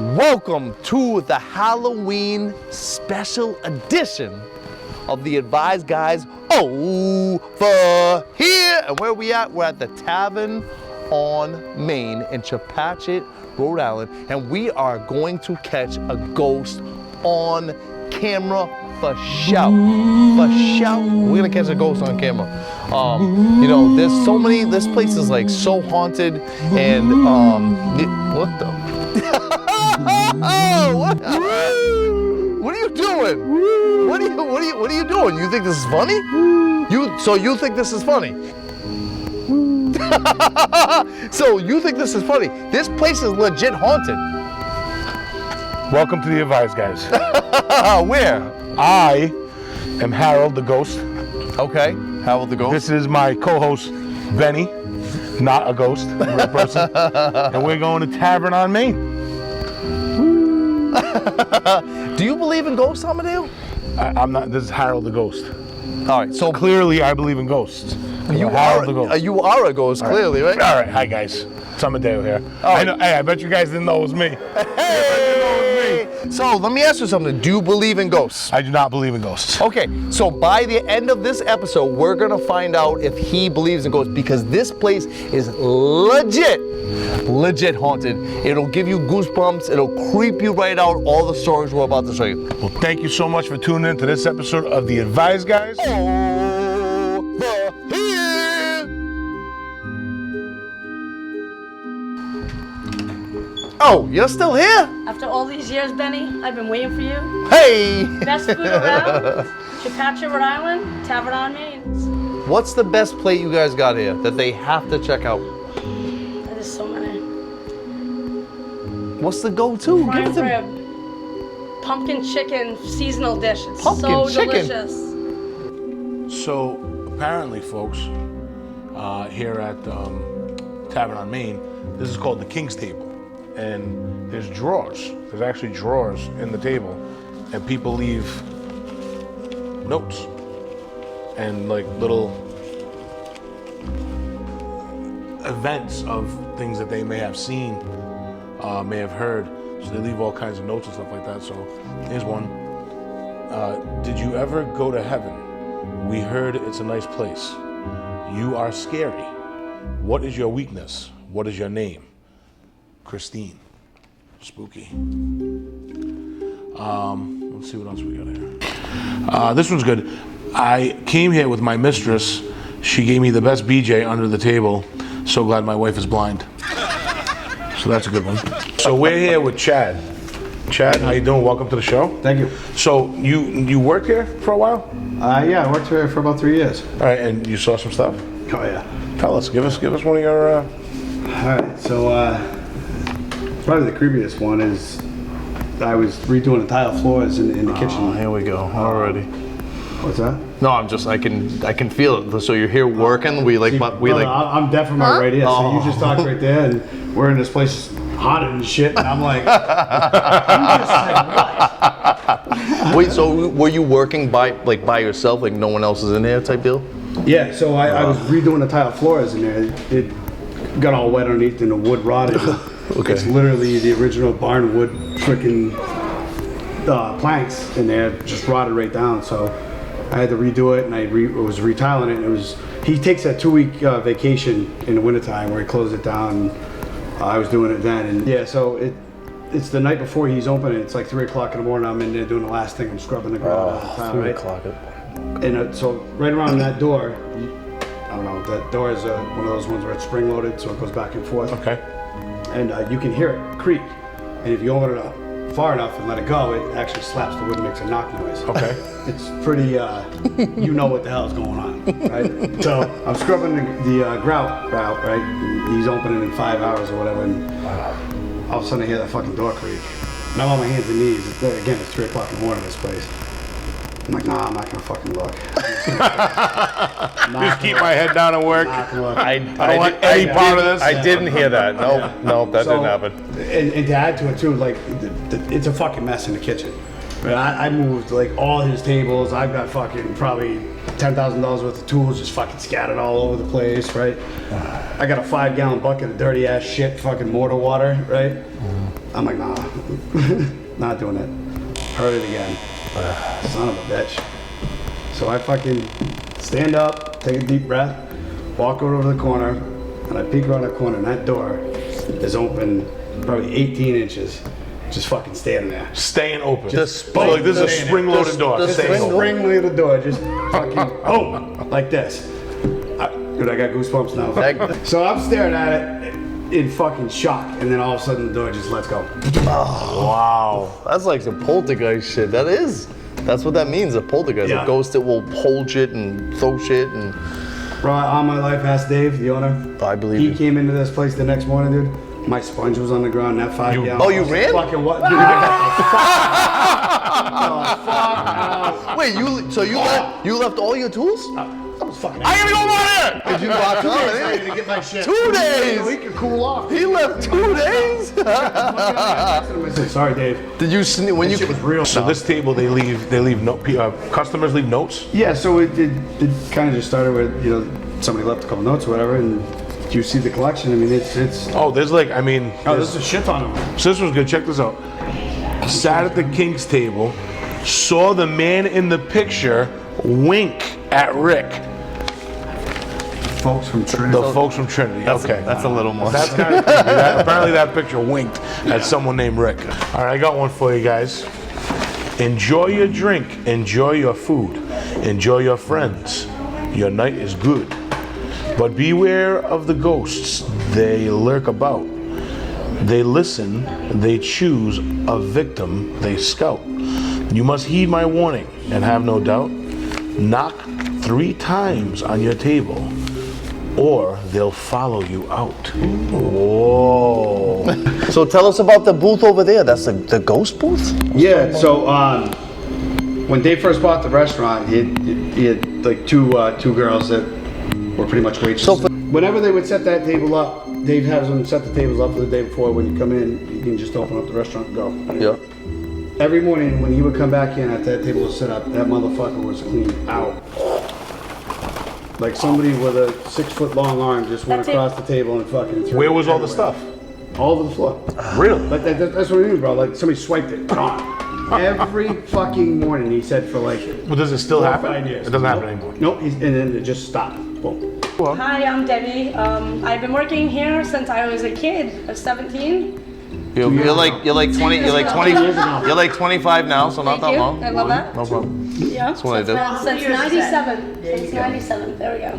Welcome to the Halloween special edition of the Advised Guys over here. And where we at? We're at the Tavern on Main in Chepachet, Rhode Island. And we are going to catch a ghost on camera for shout. For shout. We're gonna catch a ghost on camera. You know, there's so many, this place is like so haunted and what the? What are you doing? What are you doing? You think this is funny? You think this is funny? So you think this is funny? This place is legit haunted. Welcome to the Advised Guys. Where? I am Harold the Ghost. Okay, Harold the Ghost. This is my co-host, Benny, not a ghost, a real person. And we're going to Tavern on Main. Do you believe in ghosts, Amedeo? I'm not, this is Harold the Ghost. All right, so Clearly I believe in ghosts. you Harold the Ghost. you are a ghost, clearly, right? All right, hi guys. It's Amedeo here. right. Hey, I bet you guys didn't know it was me. So let me ask you something. Do you believe in ghosts? I do not believe in ghosts. Okay, so by the end of this episode, we're gonna find out if he believes in ghosts because this place is legit haunted. It'll give you goosebumps. It'll creep you right out. All the stories we're about to show you. Well, thank you so much for tuning in to this episode of the Advised Guys. Over here. Oh, you're still here? After all these years, Benny, I've been waiting for you. Hey! Best food around, Chepachet, Rhode Island, Tavern on Main. What's the best plate you guys got here that they have to check out? There's so many. What's the go-to? Prime Give it to me. rib, pumpkin chicken seasonal dish. It's Pumpkin so chicken? delicious. So apparently, folks, here at Tavern on Main, this is called the King's Table. And there's drawers. There's actually drawers in the table, and people leave notes and like little events of things that they may have seen, may have heard. So they leave all kinds of notes and stuff like that. So here's one. Did you ever go to heaven? We heard it's a nice place. You are scary. What is your weakness? What is your name? Christine. Spooky. Let's see what else we got here. This one's good. I came here with my mistress. She gave me the best BJ under the table. So glad my wife is blind. So that's a good one. So we're here with Chad. Chad, how you doing? Welcome to the show. Thank you. So you worked here for a while? Yeah, I worked here for about 3 years. All right, and you saw some stuff? Oh yeah. Tell us. Give us one of your. All right. So probably the creepiest one is I was redoing the tile floors in the kitchen. Here we go. Already. What's that? No, I can feel it. So you're here working. I'm deaf in my right ear, so you just talked right there, and we're in this place haunted and shit, and I'm like, Wait, so were you working by yourself, like no one else is in there type deal? Yeah. So I was redoing the tile floors in there. It got all wet underneath, and the wood rotted. Okay. It's literally the original barn wood freaking planks in there, just rotted right down. So I had to redo it, and I was retiling it. And it was he takes a 2-week vacation in the wintertime where he closed it down. I was doing it then, and yeah. So it's the night before he's opening. It's like 3 o'clock in the morning. I'm in there doing the last thing. I'm scrubbing the ground out of the tile, 3 right? o'clock. And so right around that door, I don't know. That door is one of those ones where it's spring loaded, so it goes back and forth. Okay. And you can hear it creak. And if you open it up far enough and let it go, it actually slaps the wood and makes a knock noise. Okay. It's pretty, you know what the hell's going on, right? So I'm scrubbing the grout out, right? He's opening in 5 hours or whatever, and all of a sudden I hear that fucking door creak. And I'm on my hands and knees. Again, it's 3 o'clock in the morning in this place. I'm like, nah, I'm not gonna fucking look. Just keep my head down and work. Not gonna look. I don't want any part of this. I didn't hear that. Nope, that didn't happen. And to add to it too, like, it's a fucking mess in the kitchen. Right? I moved like all his tables. I've got fucking probably $10,000 worth of tools just fucking scattered all over the place, right? I got a 5-gallon bucket of dirty ass shit, fucking mortar water, right? I'm like, nah, not doing it. Heard it again. Son of a bitch. So I fucking stand up, take a deep breath, walk over to the corner, and I peek around the corner, and that door is open probably 18 inches. Just fucking standing there. Staying open. Just so like this is a spring-loaded door. just Staying open. Spring-loaded door, just fucking boom, like this. Dude, I got goosebumps now. So I'm staring at it in fucking shock, and then all of a sudden the door just lets go. Wow. That's like some poltergeist shit. That's what that means, a poltergeist. Yeah. A ghost that will hold shit and throw shit and... Bro, all my life, asked Dave, the owner. I believe He you. came into this place the next morning, dude. My sponge was on the ground, that 5 gallon. Oh, you ran? Fucking what? Dude, Wait, you left all your tools? I was fucking I gotta go over there! Did you lock up? I had to get my shit. 2 days! So he could cool off. He left 2 days? I said, sorry, Dave. Did you sneak when That shit you? was real. So this table, they leave customers leave notes. Yeah, so it kind of just started with, somebody left a couple notes or whatever, and you see the collection. I mean, it's. Oh, there's like, I mean. Oh, there's a shit ton of them. So this was good. Check this out. Sat at the king's table, saw the man in the picture wink at Rick. Folks from Trinity. The folks from Trinity. Okay. That's a little much. That's kind of creepy. Apparently that picture winked at someone named Rick. All right, I got one for you guys. Enjoy your drink. Enjoy your food. Enjoy your friends. Your night is good. But beware of the ghosts. They lurk about. They listen. They choose a victim. They scout. You must heed my warning and have no doubt. Knock 3 times on your table, or they'll follow you out. Whoa. So tell us about the booth over there. That's the ghost booth? Yeah, so when Dave first bought the restaurant, he had like two girls that were pretty much waitresses. Whenever they would set that table up, Dave has them set the tables up for the day before. When you come in, you can just open up the restaurant and go. Yeah. Every morning when he would come back in after that table was set up, that motherfucker was clean out. Like somebody with a 6-foot long arm just went That's it. across the table and fucking threw Where it was all the everywhere. stuff? All over the floor. Really? Like that's what I mean, bro. Like somebody swiped it. Gone. Every fucking morning, he said for like Well, does it still 4 or happen? 5 years. It doesn't happen Nope. anymore. Nope. And then it just stopped. Boom. Hi, I'm Debbie. I've been working here since I was a kid. I'm 17. You're like 20. You're like 20. years ago. You're like 25 now, so not Thank that you. long. I love that. No problem. Yeah. That's what I do. Since 97. Since 97. There we go.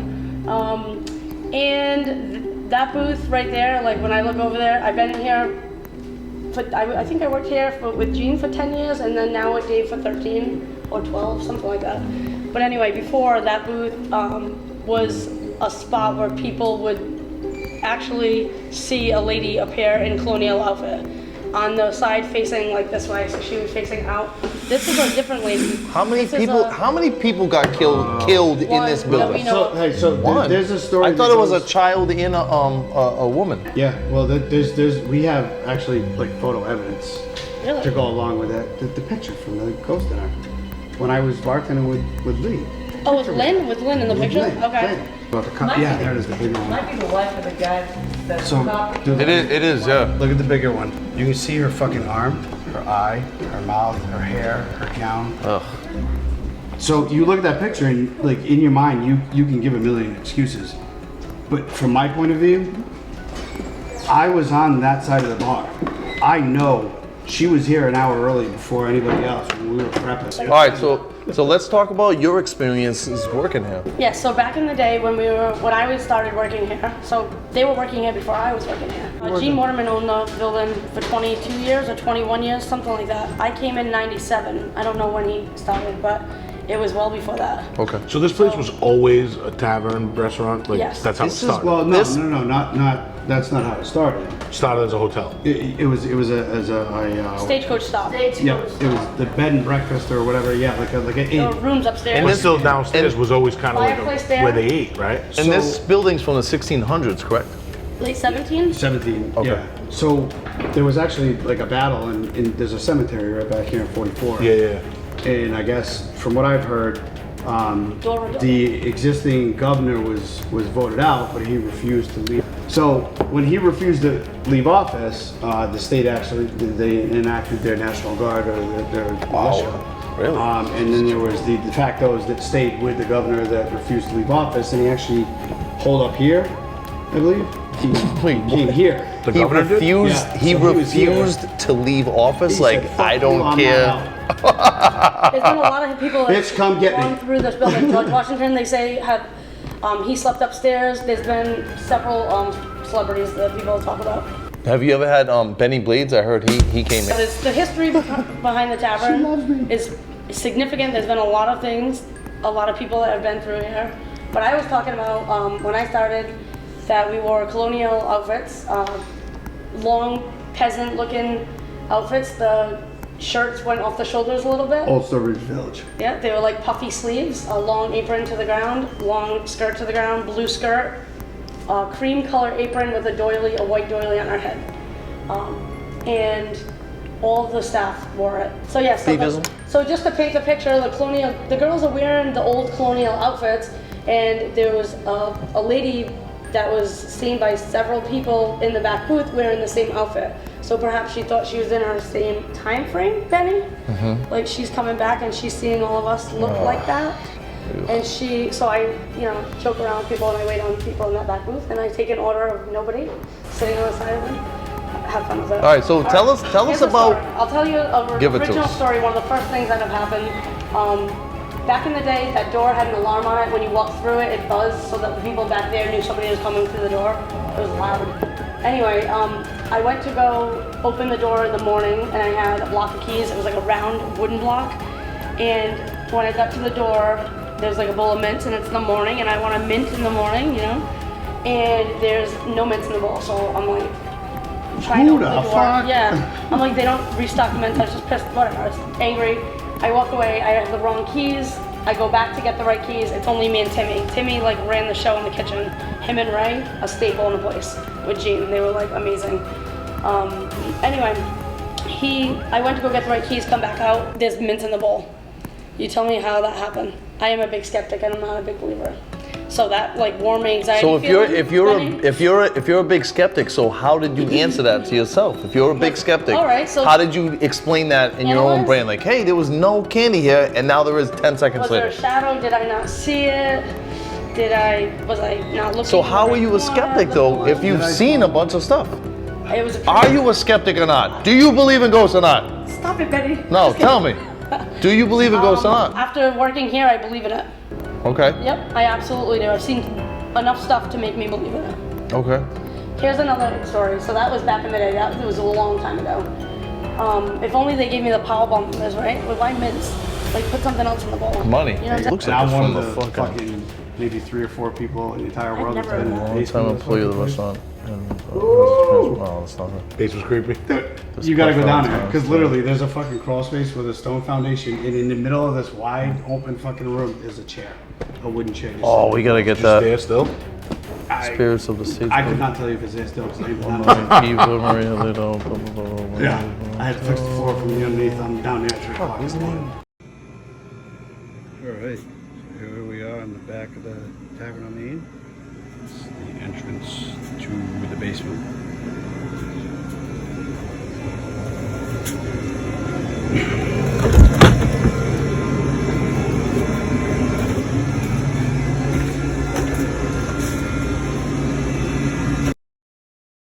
And that booth right there, like when I look over there, I've been in here. I think I worked here with Gene for 10 years, and then now with Dave for 13 or 12, something like that. But anyway, before that booth was a spot where people would actually see a lady appear in colonial outfit on the side facing like this way, so she was facing out. This is a different lady. How many This is people? a- How many people got killed in One this that building? we know. So hey, so One. there's a story. I thought that it was a goes- child and a woman. Yeah. Well, we have actually like photo evidence Really? to go along with that. The picture from the ghost dinner when I was bartending with Lee. Oh, with Lynn? With Lynn in the picture? Lynn, Okay. Lynn. About the cup. Yeah, there it is, the big one. Might be the wife of the guy that's So, not. dude, It is. Yeah. look at the bigger one. You can see her fucking arm, her eye, her mouth, her hair, her gown. Ugh. So you look at that picture and like in your mind, you can give a million excuses. But from my point of view, I was on that side of the bar. I know she was here an hour early before anybody else when we were prepping. All right. So let's talk about your experiences working here. Yeah, so back in the day when I was started working here, so they were working here before I was working here. Gene Mortimer owned the building for 22 years or 21 years, something like that. I came in 97. I don't know when he started, but it was well before that. Okay. So this place was always a tavern restaurant? Like, Yes. that's how it This is started? well, This- no, not. That's not how it started. Started as a hotel. It was a Stagecoach stop. yeah. It was the bed and breakfast or whatever. Yeah, like an There were inn. rooms upstairs. But still downstairs and- was always kind of like Fireplace there. where they ate, right? And this building's from the 1600s, correct? Late 17? 17. Okay. Yeah. So there was actually like a battle, and there's a cemetery right back here in 44. Yeah. And I guess from what I've heard, Door to door. the existing governor was voted out, but he refused to leave. So when he refused to leave office, the state actually, they enacted their National Guard or their militia. Really? And then there was the de factos that stayed with the governor that refused to leave office, and he actually holed up here, I believe. He came here. The He governor did? refused. Yeah, He so he was here. refused to leave office. He Like said, "Fuck I you, don't I'm care. not out." There's been a lot of people that Bitch, come get me. gone through this building. George Washington, they say, had he slept upstairs. There's been several celebrities that people talk about. Have you ever had Benny Blades? I heard he came But in. the history behind the tavern is significant. There's been a lot of things, a lot of people that have been through here. But I was talking about when I started that we wore colonial outfits, long peasant-looking outfits. The shirts went off the shoulders a little bit. Old Sturbridge Village. Yeah, they were like puffy sleeves, a long apron to the ground, long skirt to the ground, blue skirt, cream color apron with a doily, a white doily on our head. And all of the staff wore it. So yeah, so just to paint the picture, the girls are wearing the old colonial outfits, and there was a lady that was seen by several people in the back booth wearing the same outfit. So perhaps she thought she was in our same time frame, Benny. Like she's coming back and she's seeing all of us look like that. And so I, joke around with people and I wait on people in that back booth and I take an order of nobody sitting on the side of them. Have fun with it. All right, so tell us Here's a about. story. I'll tell you Give an it to original us. story. One of the first things that have happened. Back in the day, that door had an alarm on it. When you walked through it, it buzzed so that the people back there knew somebody was coming through the door. It was loud. Anyway, I went to go open the door in the morning and I had a block of keys. It was like a round wooden block. And when I got to the door, there's like a bowl of mints and it's in the morning and I want a mint in the morning, and there's no mints in the bowl. So I'm like, trying to Who open the the door. fuck? Yeah. I'm like, they don't restock the mints. I was just pissed. Whatever. I was angry. I walk away. I have the wrong keys. I go back to get the right keys. It's only me and Timmy. Timmy ran the show in the kitchen. Him and Ray, a staple in the place with Gene. They were amazing. Anyway, I went to go get the right keys. Come back out. There's mints in the bowl. You tell me how that happened. I am a big skeptic and I'm not a big believer. So that warm me anxiety. So if you're feeling, a big skeptic, so how did you answer that to yourself? If you're a big skeptic, all right, so how did you explain that in your own analyze? brain? Like, hey, there was no candy here, and now there is 10 seconds was there later. a shadow? Did I not see it? Was I not looking? So how are you a where I skeptic was? though if you've seen a bunch of stuff? It was a Are you a skeptic or not? Do you believe in ghosts or not? Stop it, Betty. No, Just tell kidding. me. Do you believe in ghosts or not? After working here, I believe in it. Okay. Yep, I absolutely do. I've seen enough stuff to make me believe in it. Okay. Here's another story. So that was back in the day. That was a long time ago. If only they gave me the power bomb from this, right? With my mints, put something else in the bowl. Money. You know what I'm saying? Looks And like I'm it's one from of the the fucking maybe 3 or 4 people in the entire world that's never been in the long basement time of this employee of the fucking restaurant. Wow, that's not it. Base was creepy. place. You gotta go down there, because literally there's a fucking crawl space with a stone foundation, and in the middle of this wide open fucking room is a chair, a wooden chair. just Oh, sitting we gotta get Just that. there still. I, Spirits of the sea. I could not tell you if it's there still, because I ain't been down there. People, Maria, they don't, blah, blah, blah, blah, blah. Yeah, I had to fix the floor from the underneath. I'm down there at 3 o'clock this morning. All right, so here we are in the back of the Tavern on Main. It's the entrance to the basement.